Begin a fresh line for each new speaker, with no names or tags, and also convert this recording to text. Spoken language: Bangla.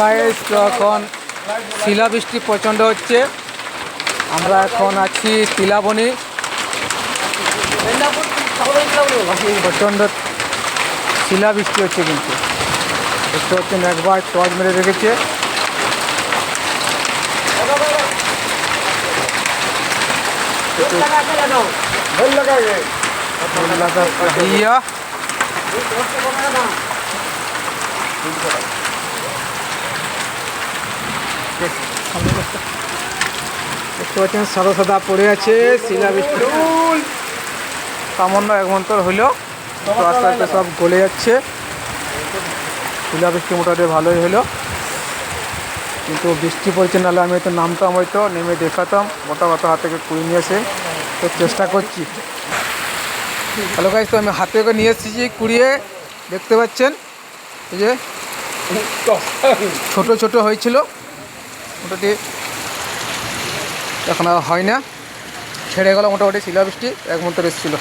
গাইস, তো এখন শিলাবৃষ্টি প্রচণ্ড হচ্ছে। আমরা এখন আছি তিলাবনি। প্রচণ্ড শিলাবৃষ্টি হচ্ছে, কিন্তু দেখতে পাচ্ছেন একবার টর্চ মেরে রেখেছে। দেখতে পাচ্ছেন সাদা সাদা পড়ে আছে শিলাবৃষ্টি। সামান্য এক মন্তর হইল, তো আস্তে আস্তে সব গলে যাচ্ছে। শিলাবৃষ্টি মোটামুটি ভালোই হলো, কিন্তু বৃষ্টি পড়ছে, নাহলে আমি হয়তো নামতাম, হয়তো নেমে দেখাতাম। মোটা কথা হাত থেকে কুড়িয়ে নিয়ে এসে তো চেষ্টা করছি। হ্যালো গাইস, তো আমি হাতে করে নিয়ে এসেছি কুড়িয়ে। দেখতে পাচ্ছেন এই যে ছোট ছোট হয়েছিল, মোটামুটি এখন আর হয় না, ছেড়ে গেল মোটামুটি শিলাবৃষ্টি এক মন্তর এসেছিলো।